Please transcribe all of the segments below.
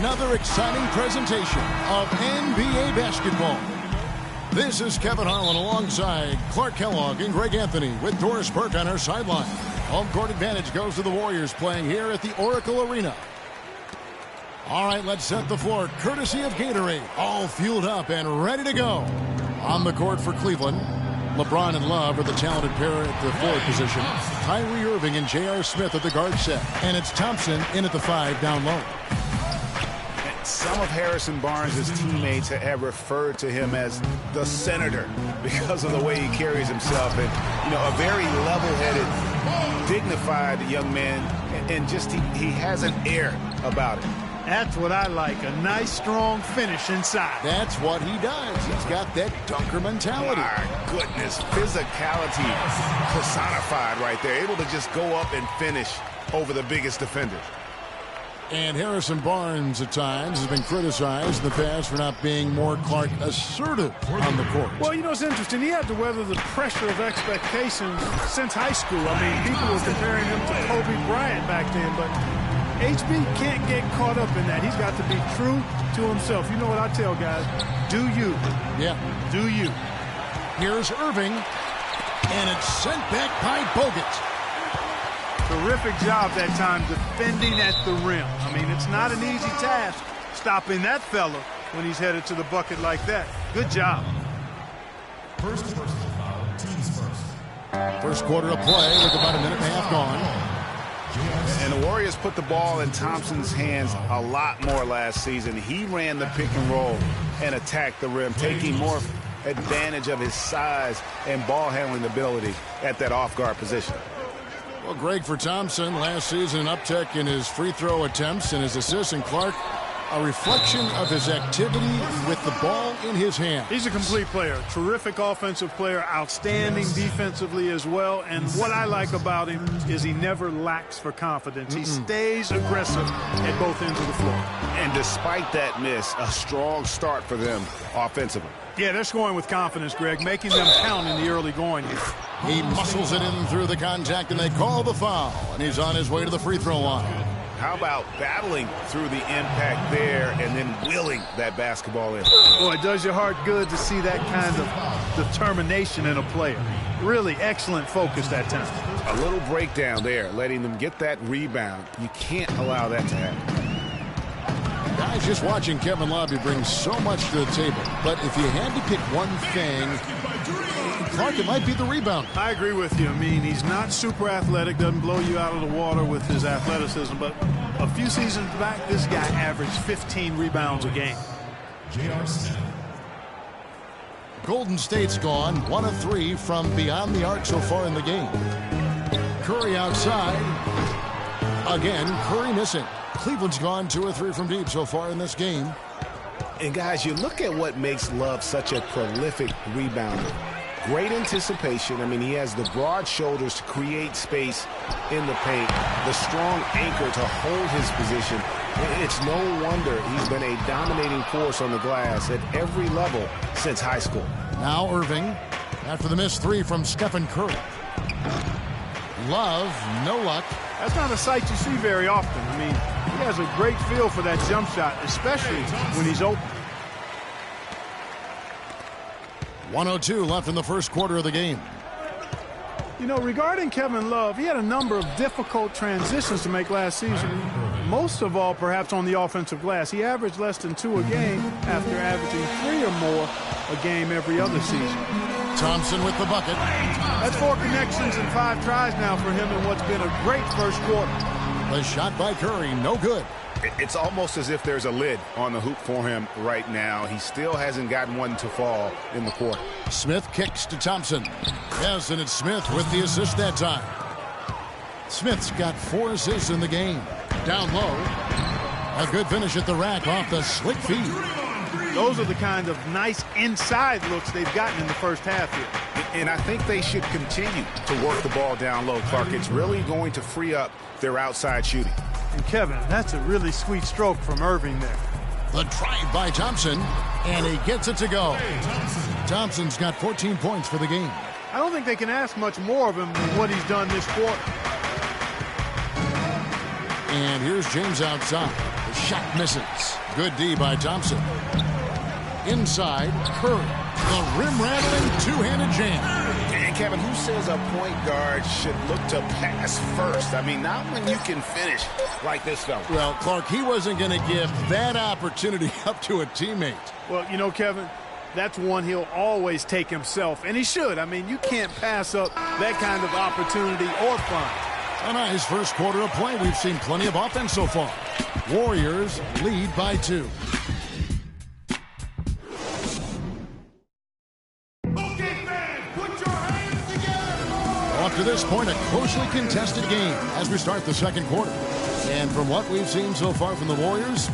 another exciting presentation of NBA basketball. This is Kevin Harlan alongside Clark Kellogg and Greg Anthony with Doris Burke on our sideline. Home court advantage goes to the Warriors playing here at the Oracle Arena. All right, let's set the floor courtesy of Gatorade. All fueled up and ready to go. On the court for Cleveland, LeBron and Love are the talented pair at the forward position. Kyrie Irving and J.R. Smith at the guard set. And it's Thompson in at the 5 down low. Some of Harrison Barnes' teammates have referred to him as the senator because of the way he carries himself. And, a very level-headed, dignified young man. And just he has an air about it. That's what I like, a nice, strong finish inside. That's what he does. He's got that dunker mentality. My goodness, physicality personified right there. Able to just go up and finish over the biggest defender. And Harrison Barnes at times has been criticized in the past for not being more Clark assertive on the court. Well, it's interesting. He had to weather the pressure of expectations since high school. I mean, people were comparing him to Kobe Bryant back then, but HB can't get caught up in that. He's got to be true to himself. You know what I tell guys? Do you. Yeah. Do you. Here's Irving, and it's sent back by Bogut. Terrific job that time defending at the rim. I mean, it's not an easy task stopping that fella when he's headed to the bucket like that. Good job. First personal foul, teams first. First quarter of play with about a minute and a half gone. And the Warriors put the ball in Thompson's hands a lot more last season. He ran the pick and roll and attacked the rim, taking more advantage of his size and ball handling ability at that off-guard position. Well, Greg, for Thompson, last season an uptick in his free throw attempts and his assists, and Clark, a reflection of his activity with the ball in his hand. He's a complete player, terrific offensive player, outstanding defensively as well, and what I like about him is he never lacks for confidence. He stays aggressive at both ends of the floor. And despite that miss, a strong start for them offensively. Yeah, they're scoring with confidence, Greg, making them count in the early going here. He muscles it in through the contact, and they call the foul, and he's on his way to the free throw line. How about battling through the impact there and then willing that basketball in? Boy, it does your heart good to see that kind of determination in a player. Really excellent focus that time. A little breakdown there, letting them get that rebound. You can't allow that to happen. Guys, just watching Kevin Love, he brings so much to the table. But if you had to pick one thing, Clark, it might be the rebound. I agree with you. I mean, he's not super athletic, doesn't blow you out of the water with his athleticism, but a few seasons back, this guy averaged 15 rebounds a game. J.R. Smith. Golden State's gone 1 of 3 from beyond the arc so far in the game. Curry outside. Again, Curry missing. Cleveland's gone 2 or 3 from deep so far in this game. And guys, you look at what makes Love such a prolific rebounder. Great anticipation. I mean, he has the broad shoulders to create space in the paint, the strong anchor to hold his position. It's no wonder he's been a dominating force on the glass at every level since high school. Now Irving, after the missed 3 from Stephen Curry. Love, no luck. That's not a sight you see very often. I mean, he has a great feel for that jump shot, especially when he's open. 1:02 left in the first quarter of the game. Regarding Kevin Love, he had a number of difficult transitions to make last season. Most of all, perhaps on the offensive glass. He averaged less than 2 a game after averaging 3 or more a game every other season. Thompson with the bucket. That's 4 connections and 5 tries now for him in what's been a great first quarter. The shot by Curry, no good. It's almost as if there's a lid on the hoop for him right now. He still hasn't gotten one to fall in the quarter. Smith kicks to Thompson. Yes, and it's Smith with the assist that time. Smith's got 4 assists in the game. Down low. A good finish at the rack off the slick feed. Those are the kind of nice inside looks they've gotten in the first half here. And I think they should continue to work the ball down low, Clark. It's really going to free up their outside shooting. And Kevin, that's a really sweet stroke from Irving there. The drive by Thompson, and he gets it to go. Thompson's got 14 points for the game. I don't think they can ask much more of him than what he's done this quarter. And here's James outside. The Shot misses. Good D by Thompson. Inside, Curry. The rim-rattling two-handed jam. And Kevin, who says a point guard should look to pass first? I mean, not when you can finish like this fella. Well, Clark, he wasn't going to give that opportunity up to a teammate. Well, you know, Kevin, that's one he'll always take himself, and he should. I mean, you can't pass up that kind of opportunity or fun. A nice first quarter of play. We've seen plenty of offense so far. Warriors lead by 2. Up to this point, a closely contested game as we start the second quarter. And from what we've seen so far from the Warriors,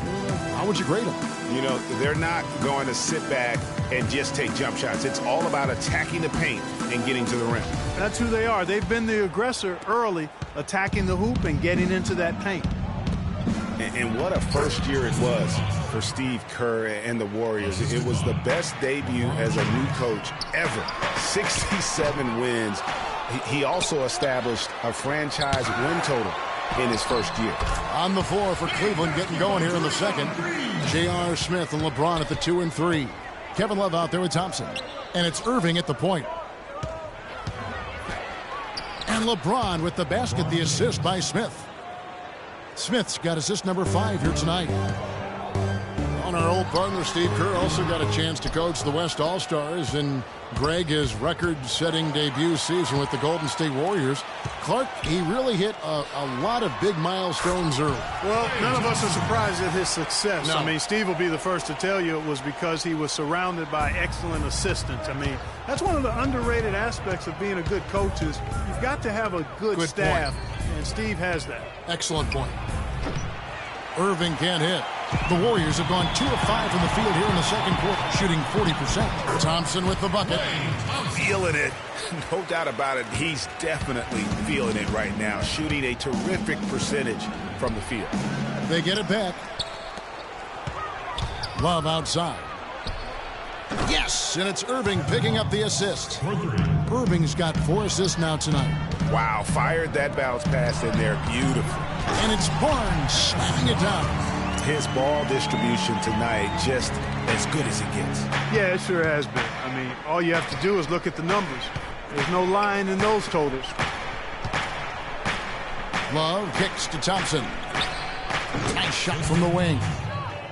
how would you grade them? You know, they're not going to sit back and just take jump shots. It's all about attacking the paint and getting to the rim. That's who they are. They've been the aggressor early, attacking the hoop and getting into that paint. And what a first year it was for Steve Kerr and the Warriors. It was the best debut as a new coach ever. 67 wins. He also established a franchise win total in his first year. On the floor for Cleveland, getting going here in the second. J.R. Smith and LeBron at the 2 and 3. Kevin Love out there with Thompson. And it's Irving at the point. And LeBron with the basket, the assist by Smith. Smith's got assist number 5 here tonight. On our old partner, Steve Kerr, also got a chance to coach the West All-Stars. And Greg, his record-setting debut season with the Golden State Warriors. Clark, he really hit a lot of big milestones early. Well, none of us are surprised at his success. No. I mean, Steve will be the first to tell you it was because he was surrounded by excellent assistants. I mean, that's one of the underrated aspects of being a good coach is you've got to have a good staff, and Steve has that. Excellent point. Irving can't hit. The Warriors have gone 2 of 5 from the field here in the second quarter, shooting 40%. Thompson with the bucket. Feeling it. No doubt about it. He's definitely feeling it right now, shooting a terrific percentage from the field. They get it back. Love outside. Yes, and it's Irving picking up the assist. Irving's got 4 assists now tonight. Wow, fired that bounce pass in there. Beautiful. And it's Barnes slamming it down. His ball distribution tonight just as good as it gets. Yeah, it sure has been. I mean, all you have to do is look at the numbers. There's no lying in those totals. Love kicks to Thompson. Nice shot from the wing.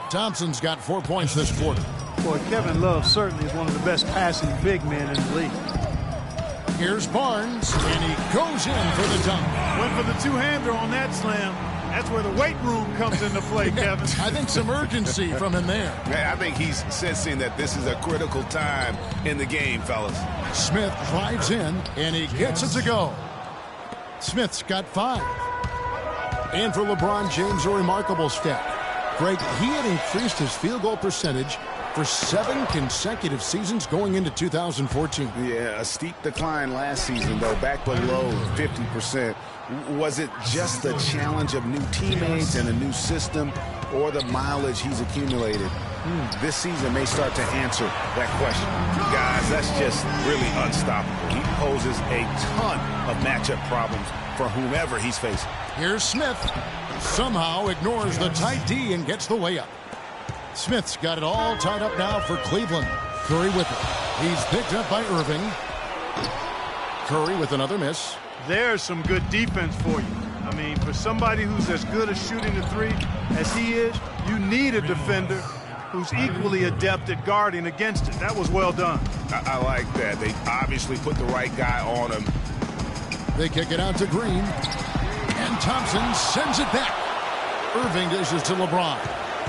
Thompson's got 4 points this quarter. Boy, Kevin Love certainly is one of the best passing big men in the league. Here's Barnes, and he goes in for the dunk. Went for the two-hander on that slam. That's where the weight room comes into play, Kevin. I think some urgency from him there. I think he's sensing that this is a critical time in the game, fellas. Smith drives in, and he gets it to go. Smith's got 5. And for LeBron James, a remarkable stat. Greg, he had increased his field goal percentage for 7 consecutive seasons going into 2014. Yeah, a steep decline last season, though, back below 50%. Was it just the challenge of new teammates and a new system, or the mileage he's accumulated? This season may start to answer that question. Guys, that's just really unstoppable. He poses a ton of matchup problems for whomever he's facing. Here's Smith. Somehow ignores the tight D and gets the layup. Smith's got it all tied up now for Cleveland. Curry with it. He's picked up by Irving. Curry with another miss. There's some good defense for you. I mean, for somebody who's as good at shooting the three as he is, you need a defender who's equally adept at guarding against it. That was well done. I like that. They obviously put the right guy on him. They kick it out to Green. And Thompson sends it back. Irving dishes to LeBron.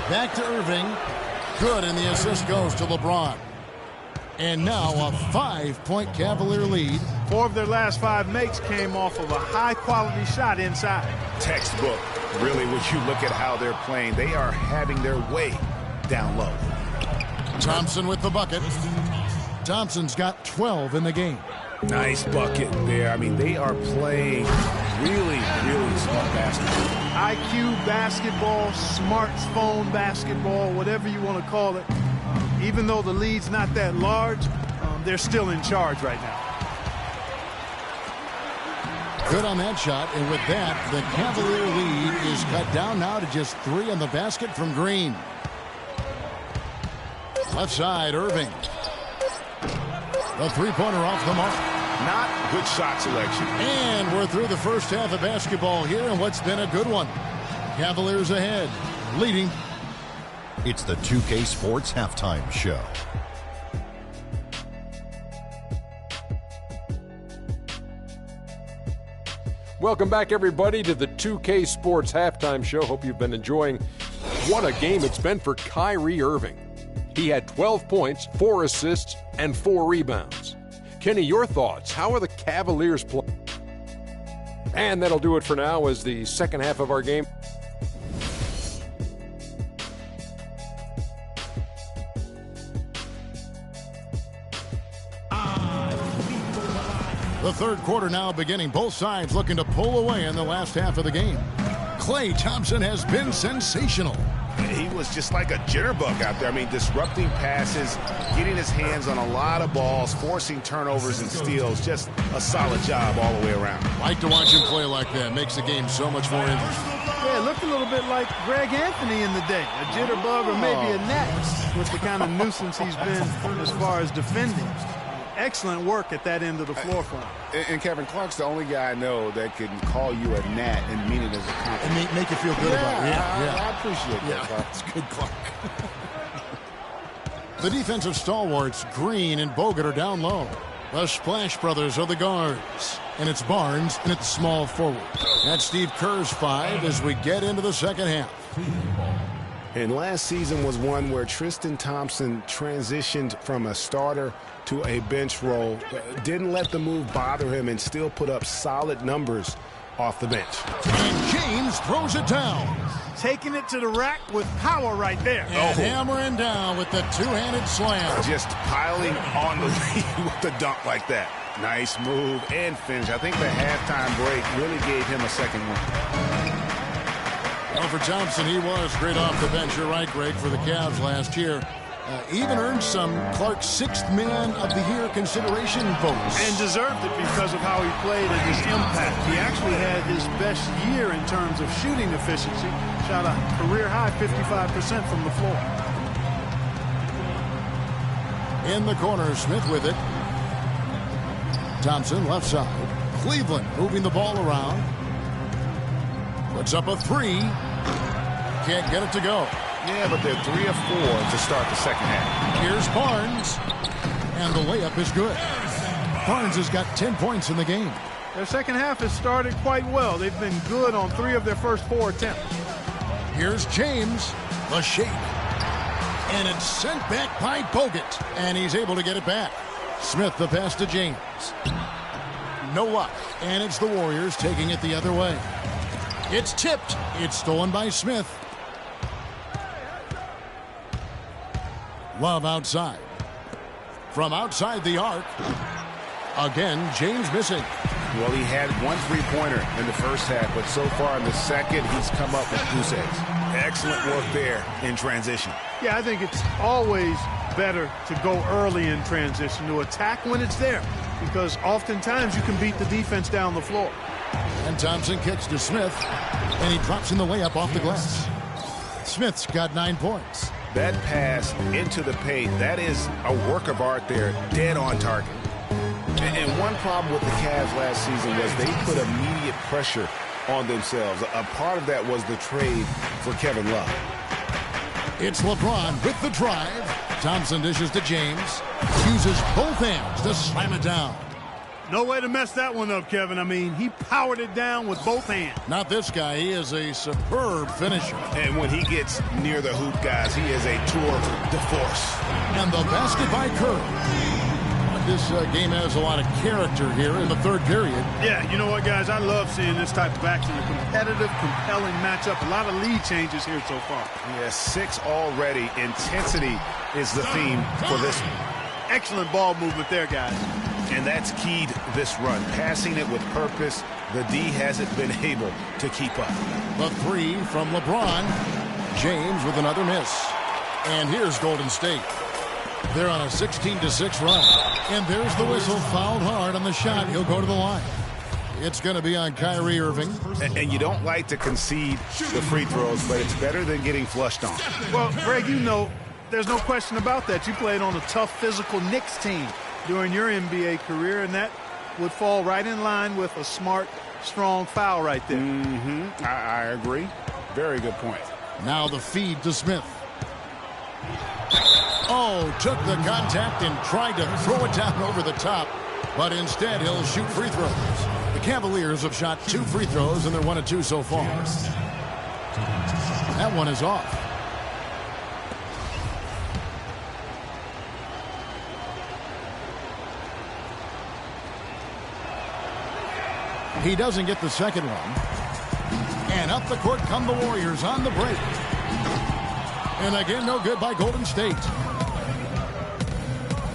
Back to Irving. Good, and the assist goes to LeBron. And now a 5-point Cavalier lead. 4 of their last 5 makes came off of a high-quality shot inside. Textbook. Really, when you look at how they're playing, they are having their way down low. Thompson with the bucket. Thompson's got 12 in the game. Nice bucket there. I mean, they are playing really, really smart basketball. IQ basketball, smartphone basketball, whatever you want to call it. Even though the lead's not that large, they're still in charge right now. Good on that shot, and with that, the Cavalier lead is cut down now to just 3 on the basket from Green. Left side, Irving. The three-pointer off the mark. Not good shot selection. And we're through the first half of basketball here, and what's been a good one. Cavaliers ahead, leading. It's the 2K Sports Halftime Show. Welcome back, everybody, to the 2K Sports Halftime Show. Hope you've been enjoying what a game it's been for Kyrie Irving. He had 12 points, 4 assists, and 4 rebounds. Kenny, your thoughts? How are the Cavaliers playing? And that'll do it for now as the second half of our game. The third quarter now beginning. Both sides looking to pull away in the last half of the game. Klay Thompson has been sensational. He was just like a jitterbug out there. I mean, disrupting passes, getting his hands on a lot of balls, forcing turnovers and steals. Just a solid job all the way around. Like to watch him play like that. Makes the game so much more interesting. Yeah, it looked a little bit like Greg Anthony in the day. A jitterbug or maybe a gnat with the kind of nuisance he's been as far as defending. Excellent work at that end of the floor for him. And Kevin, Clark's the only guy I know that can call you a gnat and mean it as a compliment. And make you feel good about it. I appreciate that, Clark. It's good, Clark. The defensive stalwarts, Green and Bogut, are down low. The Splash Brothers are the guards. And it's Barnes, and it's small forward. That's Steve Kerr's 5 as we get into the second half. And last season was one where Tristan Thompson transitioned from a starter to a bench role. Didn't let the move bother him and still put up solid numbers off the bench. And James throws it down. Taking it to the rack with power right there. And hammering down with the two-handed slam. Just piling on the lead with the dunk like that. Nice move and finish. I think the halftime break really gave him a second one. Well, for Thompson, he was great off the bench. You're right, Greg, for the Cavs last year. Even earned some Clark's 6th Man of the Year consideration votes. And deserved it because of how he played and his impact. He actually had his best year in terms of shooting efficiency. Shot a career-high 55% from the floor. In the corner, Smith with it. Thompson, left side. Cleveland moving the ball around. Puts up a 3. Can't get it to go. Yeah, but they're 3 of 4 to start the second half. Here's Barnes. And the layup is good. Barnes has got 10 points in the game. Their second half has started quite well. They've been good on 3 of their first 4 attempts. Here's James. The shake. And it's sent back by Bogut. And he's able to get it back. Smith the pass to James. No luck. And it's the Warriors taking it the other way. It's tipped. It's stolen by Smith. Love outside. From outside the arc. Again, James missing. Well, he had 1 3-pointer in the first half, but so far in the second, he's come up with goose eggs. Excellent work there in transition. Yeah, I think it's always better to go early in transition, to attack when it's there, because oftentimes you can beat the defense down the floor. And Thompson kicks to Smith, and he drops in the layup off the glass. Smith's got 9 points. That pass into the paint, that is a work of art there, dead on target. And one problem with the Cavs last season was they put immediate pressure on themselves. A part of that was the trade for Kevin Love. It's LeBron with the drive. Thompson dishes to James. Uses both hands to slam it down. No way to mess that one up, Kevin. I mean, he powered it down with both hands. Not this guy. He is a superb finisher. And when he gets near the hoop, guys, he is a tour de force. And the basket by Curry. This game has a lot of character here in the third period. Yeah, you know what, guys? I love seeing this type of action. A competitive, compelling matchup. A lot of lead changes here so far. Yeah, 6 already. Intensity is the theme for this one. Excellent ball movement there, guys. And that's keyed this run. Passing it with purpose. The D hasn't been able to keep up. The 3 from LeBron. James with another miss. And here's Golden State. They're on a 16-6 run. And there's the whistle. Fouled hard on the shot. He'll go to the line. It's going to be on Kyrie Irving. And you don't like to concede the free throws, but it's better than getting flushed on. Well, Greg, you know, there's no question about that. You played on a tough, physical Knicks team during your NBA career, and that would fall right in line with a smart, strong foul right there. I agree. Very good point. Now the feed to Smith. Oh, took the contact and tried to throw it down over the top, but instead he'll shoot free throws. The Cavaliers have shot 2 free throws, and they're 1 of 2 so far. That one is off. He doesn't get the second one. And up the court come the Warriors on the break. And again, no good by Golden State.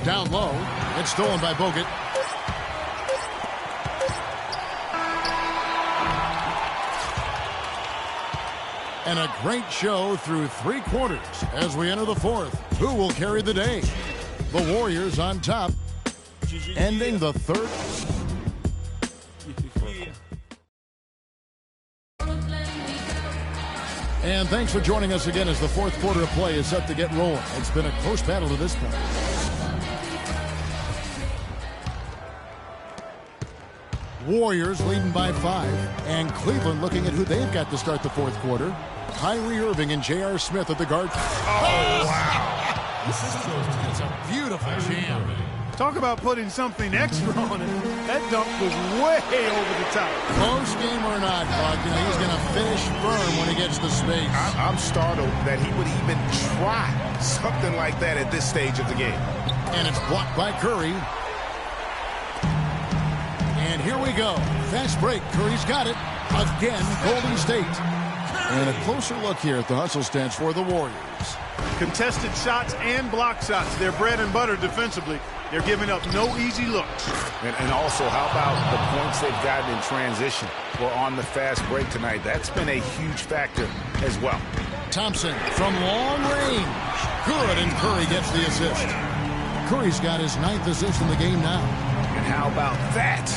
Down low. It's stolen by Bogut. And a great show through 3 quarters as we enter the 4th. Who will carry the day? The Warriors on top, ending the 3rd. And thanks for joining us again as the 4th quarter of play is set to get rolling. It's been a close battle to this point. Warriors leading by 5. And Cleveland looking at who they've got to start the 4th quarter. Kyrie Irving and J.R. Smith at the guard. Oh, wow. It's a beautiful jam. Talk about putting something extra on it. That dunk was way over the top. Close game or not, Buck, you know, he's going to finish firm when he gets the space. I'm startled that he would even try something like that at this stage of the game. And it's blocked by Curry. And here we go. Fast break. Curry's got it. Again, Golden State. And a closer look here at the hustle stats for the Warriors. Contested shots and block shots. They're bread and butter defensively. They're giving up no easy looks. And also, how about the points they've gotten in transition or on the fast break tonight? That's been a huge factor as well. Thompson from long range. Good, and Curry gets the assist. Curry's got his 9th assist in the game now. And how about that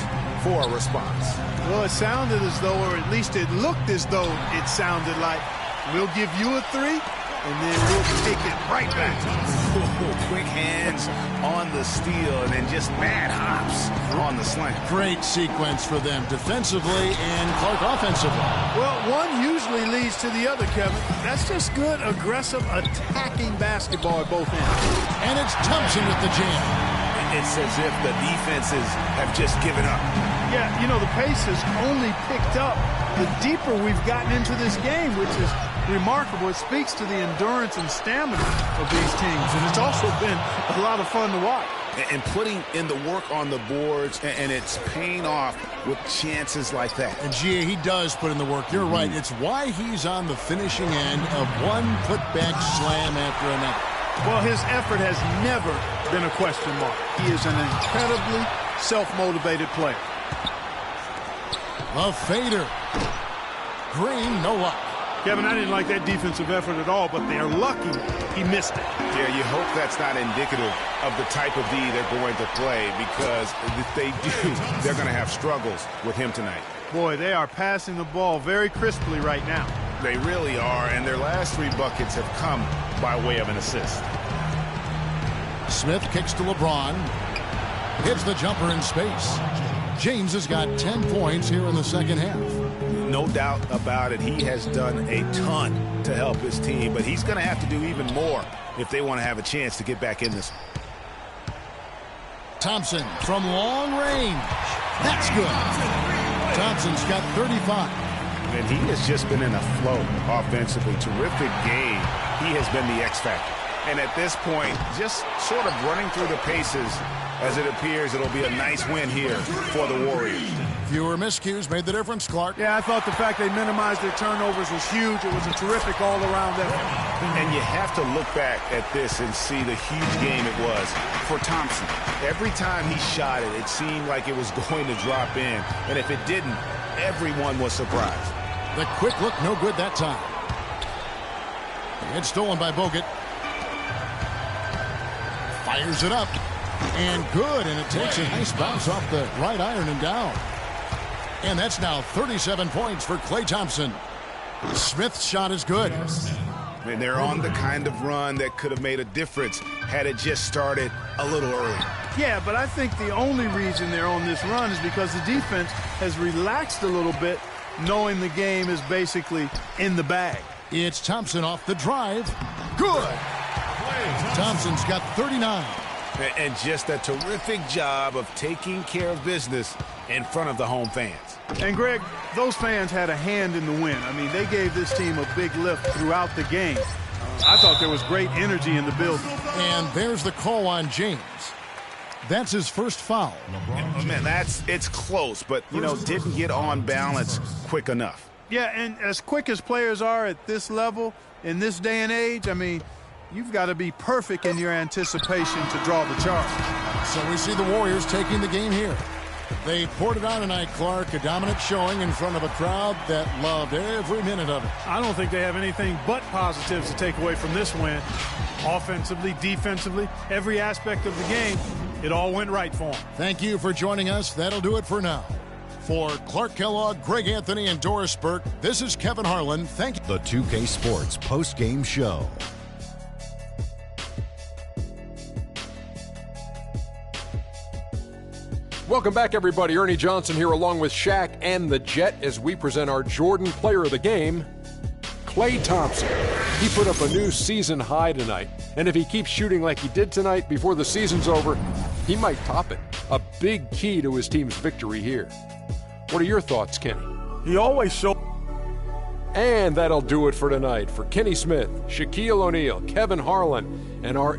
for a response? Well, it sounded as though, or at least it looked as though it sounded like, we'll give you a 3, and then we'll take it right back. Quick hands on the steal, and then just mad hops on the slant. Great sequence for them defensively and Clark offensively. Well, one usually leads to the other, Kevin. That's just good, aggressive, attacking basketball at both ends. And it's Thompson with the jam. It's as if the defenses have just given up. Yeah, you know, the pace has only picked up the deeper we've gotten into this game, which is remarkable. It speaks to the endurance and stamina of these teams, and it's also been a lot of fun to watch. And putting in the work on the boards, and it's paying off with chances like that. And Gia, he does put in the work. You're right. It's why he's on the finishing end of one putback slam after another. Well, his effort has never been a question mark. He is an incredibly self-motivated player. A fader. Green, no luck. Kevin, I didn't like that defensive effort at all, but they're lucky he missed it. Yeah, you hope that's not indicative of the type of D they're going to play, because if they do, they're going to have struggles with him tonight. Boy, they are passing the ball very crisply right now. They really are, and their last 3 buckets have come by way of an assist. Smith kicks to LeBron. Hits the jumper in space. James has got 10 points here in the second half. No doubt about it. He has done a ton to help his team, but he's going to have to do even more if they want to have a chance to get back in this. Thompson from long range. That's good. Thompson's got 35. And he has just been in a flow offensively. Terrific game. He has been the X factor. And at this point, just sort of running through the paces, as it appears it'll be a nice win here for the Warriors. Fewer miscues made the difference, Clark. Yeah, I thought the fact they minimized their turnovers was huge. It was a terrific all-around effort. And you have to look back at this and see the huge game it was for Thompson. Every time he shot it, it seemed like it was going to drop in. And if it didn't, everyone was surprised. The quick look, no good that time. It's stolen by Bogut. Fires it up. And good, and it takes a nice bounce off the right iron and down. And that's now 37 points for Klay Thompson. Smith's shot is good. And they're on the kind of run that could have made a difference had it just started a little earlier. Yeah, but I think the only reason they're on this run is because the defense has relaxed a little bit, knowing the game is basically in the bag. It's Thompson off the drive. Good. Thompson's got 39. And just a terrific job of taking care of business in front of the home fans. And, Greg, those fans had a hand in the win. I mean, they gave this team a big lift throughout the game. I thought there was great energy in the building. And there's the call on James. That's his first foul. Man, it's close, but, didn't get on balance quick enough. Yeah, and as quick as players are at this level, in this day and age, I mean, you've got to be perfect in your anticipation to draw the charge. So we see the Warriors taking the game here. They poured it on tonight, Clark. A dominant showing in front of a crowd that loved every minute of it. I don't think they have anything but positives to take away from this win. Offensively, defensively, every aspect of the game, it all went right for them. Thank you for joining us. That'll do it for now. For Clark Kellogg, Greg Anthony, and Doris Burke, this is Kevin Harlan. Thank you. The 2K Sports post-game show. Welcome back, everybody. Ernie Johnson here along with Shaq and the Jet as we present our Jordan Player of the Game, Klay Thompson. He put up a new season high tonight, and if he keeps shooting like he did tonight before the season's over, he might top it. A big key to his team's victory here. What are your thoughts, Kenny? He always showed. And that'll do it for tonight. For Kenny Smith, Shaquille O'Neal, Kevin Harlan, and our